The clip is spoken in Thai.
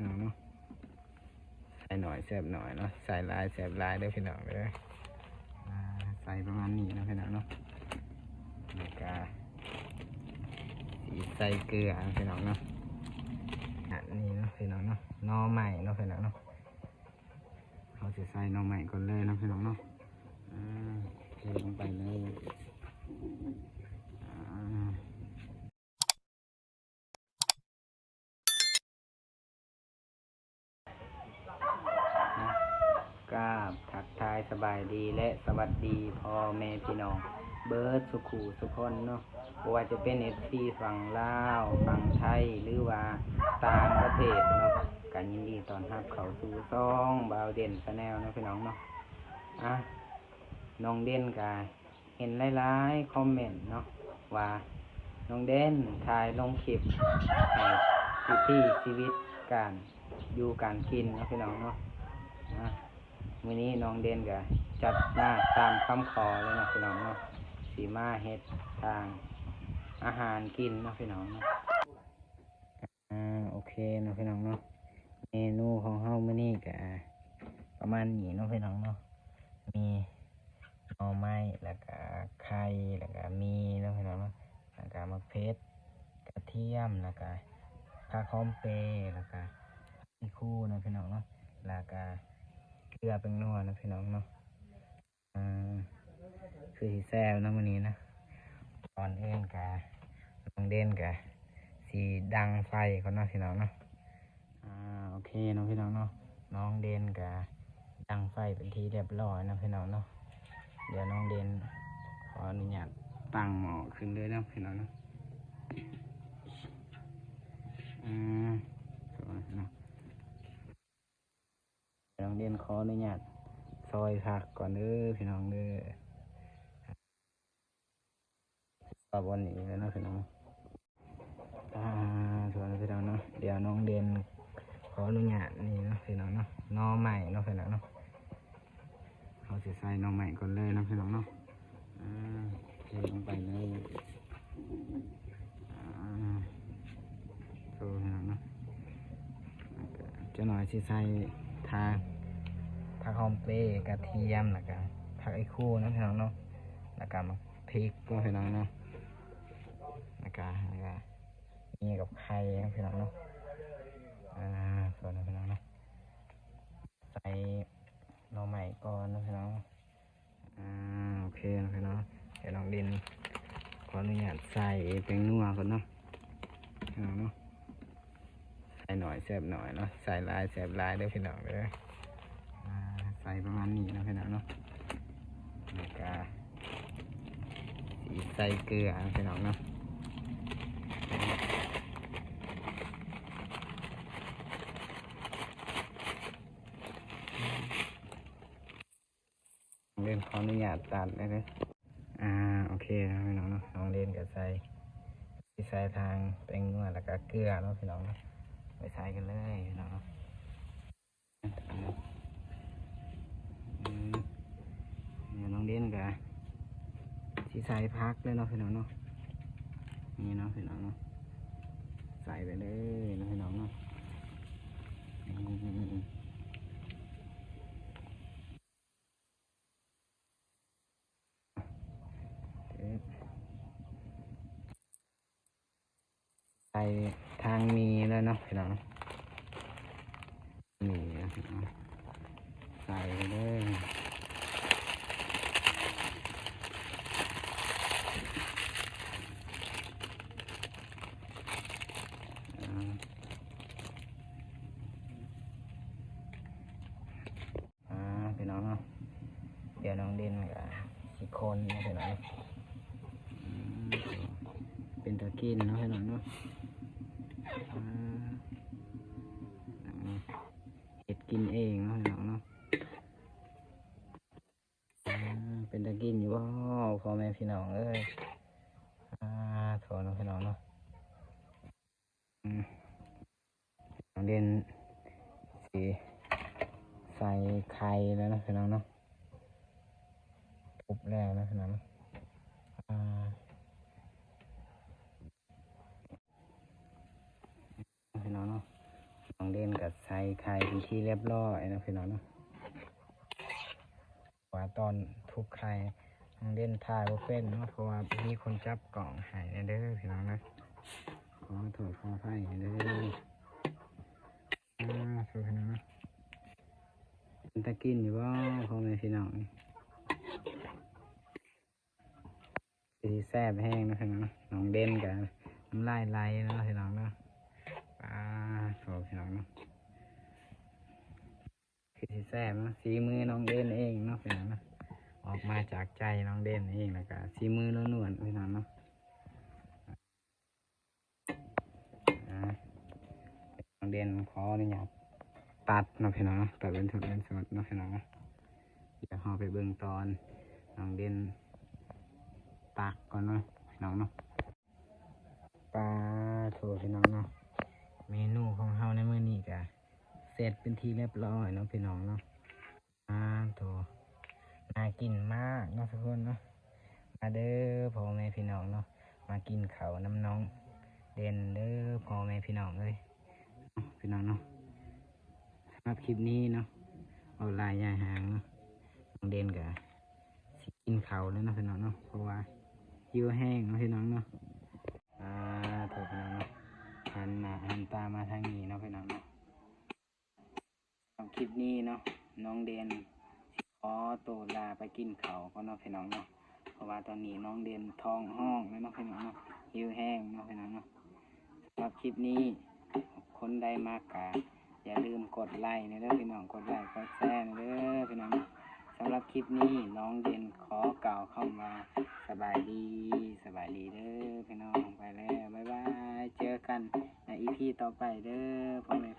น้องเนาะใส่หน่อยแสบหน่อยเนาะใส่ลายแสบลายได้พี่น้องเลยใส่ประมาณนี้นะพี่น้องเนาะแล้วก็สีใส่เกลือพี่น้องเนาะอันนี้เนาะพี่น้องเนาะหน่อใหม่เนาะพี่น้องเนาะเขาจะใส่หน่อใหม่ก่อนเลยนะพี่น้องเนาะเทลงไปเลยกราบทักทายสบายดีและสวัสดีพ่อแม่พี่น้องเบิร์ดสุขูสุคนเนาะว่าจะเป็นFCฝั่งลาวฝั่งไทยหรือว่าต่างประเทศเนาะกันยินดีตอนรับเขาสู่ซ่องบาวเด่นชาแนลนะพี่น้องเนาะน้องเด่นกาเห็นหลายๆคอมเมนต์เนาะว่าน้องเด่นถ่ายลงคลิปวิถีชีวิตการอยู่การกินนะพี่น้องเนาะมื้อนี้น้องเด่นก็จัดมาตามคำขอเลยนะพี่น้องเนาะสีมาเฮ็ดทางอาหารกินนะพี่น้องเนาะโอเคนะพี่น้องเนาะเมนูของเฮามื้อนี้ก็ประมาณนี้เนาะพี่น้องเนาะมีหน่อไม้แล้วก็ไข่แล้วก็มีเนาะพี่น้องเนาะแล้วก็มะเขือกระเทียมแล้วก็ผักหอมเปรย์แล้วก็อีคู่นะพี่น้องเนาะแล้วก็เกลือเป็นนัวนะพี่น้องเนาะคือแซ่บนะมื้อนี้นะตอนเอ็นกะน้องเด่นกะสีดังไฟเขาเนาะพี่น้องเนาะโอเคเนาะพี่น้องเนาะน้องเด่นกะดังไฟเป็นทีเรียบร้อยนะพี่น้องเนาะเดี๋ยวน้องเด่นขออนุญาตตั้งหม้อขึ้นเลยนะพี่น้องเนาะน้องเด่นขออนุญาตซอยผักก่อนเด้อพี่น้องเด้อปวันนี้แล้วนะพี่น้องส่วนพี่น้องเนาะเดี๋ยวน้องเด่นขออนุญาตนี่เนาะพี่น้องเนาะหน่อใหม่เนาะพี่น้องเนาะเขาจะใส่หน่อใหม่ก่อนเลยนะพี่น้องเนาะเทลงไปเลยโซ่พี่น้องเนาะจะหน่อยสิใส่ผักหอมเปรย์กระเทียมแล้วก็ผักไอ้คู่นะพี่น้องเนาะแล้วก็มาพริกนะพี่น้องเนาะแล้วก็นี่กับไข่นะพี่น้องเนาะส่วนนะพี่น้องเนาะใส่หน่อใหม่ก่อนนะพี่น้องโอเคนะพี่น้องเดี๋ยวลองดินขออนุญาตใส่เป็นนัวก่อนเนาะพี่น้องเนาะใส่หน่อยแสบหน่อยเนาะใส่ลายแสบลายด้วยพี่น้องเลยใส่ประมาณนี้นะพี่น้องเนาะแล้วก็สีใส่เกลือพี่น้องเนาะเล่นขออนุญาตตัดได้เลยโอเคนะพี่น้องเนาะน้องเล่นกับใส่ทางแป้งนวดแล้วก็เกลือเนาะพี่น้องเนาะไปใส่กันเลยพี่น้องเนี่ยน้องเล่นกับสีใส่พักเลยเนาะพี่น้องเนาะนี่เนาะพี่น้องเนาะใส่ไปเลยนะพี่น้องเนาะใส่ทางมีแล้วเนาะพี่น้องมีนะพี่น้องใส่ไปเลยพี่น้องเนาะเดี๋ยวน้องเด่นกับอีกคนนะพี่น้องเป็นตะกินเนาะพี่น้องเนาะเห็ดกินเองเนาะพี่น้องเนาะเป็นตะกินอยู่ว่าพ่อแม่พี่น้องเอ้ยโถเนาะพี่น้องเนาะน้องเด่นสีใส่ไข่แล้วนะพี่น้องเนาะทุบแล้วนะพี่น้องพี่น้องเนาะน้อง องเด่นกับใส่ไข่เป็นที่เรียบร้อยนะพี่น้องเนาะว่าตอนทุบไข่น้องเด่นถ่ายว่าเป็นเนาะเพราะว่ามีคนจับกล่องใหายเด้อพี่น้องนะขอโทษขออภัยเด้อสุดพี่น้องนะมันตะกินอยู่บ่พ่อแม่พี่น้องนี่สีแซ่บแห้งนะพี่น้องน้องเด่นกับน้ำลายไหลนะพี่น้องเนาะโทษพี่น้องเนาะคือสีแซ่บเนาะสีมือน้องเด่นเองเนาะพี่น้องเนาะออกมาจากใจน้องเด่นเองแล้วก็สีมือล้วนๆพี่น้องเนาะน้องเด่นขออนุญาตตัดเนาะพี่น้องตัดเป็นสดเนาะพี่น้องเดี๋ยวเราไปเบิ่งตอนน้องเด่นตักก่อนเนาะพี่น้องเนาะปลาโถพี่น้องเนาะเมนูของเราในมื้อนี้ก็เสร็จเป็นที่เรียบร้อยเนาะพี่น้องเนาะโถน่ากินมากเนาะทุกคนเนาะมาเด้อพ่อแม่พี่น้องเนาะมากินข้าวน้ำน้องเด่นเด้อพ่อแม่พี่น้องเลยพี่น้องเนาะสำหรับคลิปนี้เนาะเอาลายยายหางเนาะน้องเด่นกับสิกินข้าวแล้วเนาะพี่น้องเนาะเพราะว่าหิวแห้งเนาะพี่น้องเนาะโถพี่น้องเนาะหันหน้าหันตามาทางนี้เนาะพี่น้องเนาะสำหรับคลิปนี้เนาะน้องเด่นขอตัวลาไปกินข้าวก็เนาะพี่น้องเนาะเพราะว่าตอนนี้น้องเด่นท้องห้องแล้วเนาะพี่น้องเนาะหิวแห้งเนาะพี่น้องเนาะสำหรับคลิปนี้คนใดมากกะอย่าลืมกดไลค์นะเด้อพี่น้องกดไลค์กดแชร์นะเด้อพี่น้องสำหรับคลิปนี้น้องเด่นขอกล่าวเข้ามาสบายดีเด้อพี่น้องไปแล้วบ๊ายบายเจอกันในอีพีต่อไปเด้อพ่อแม่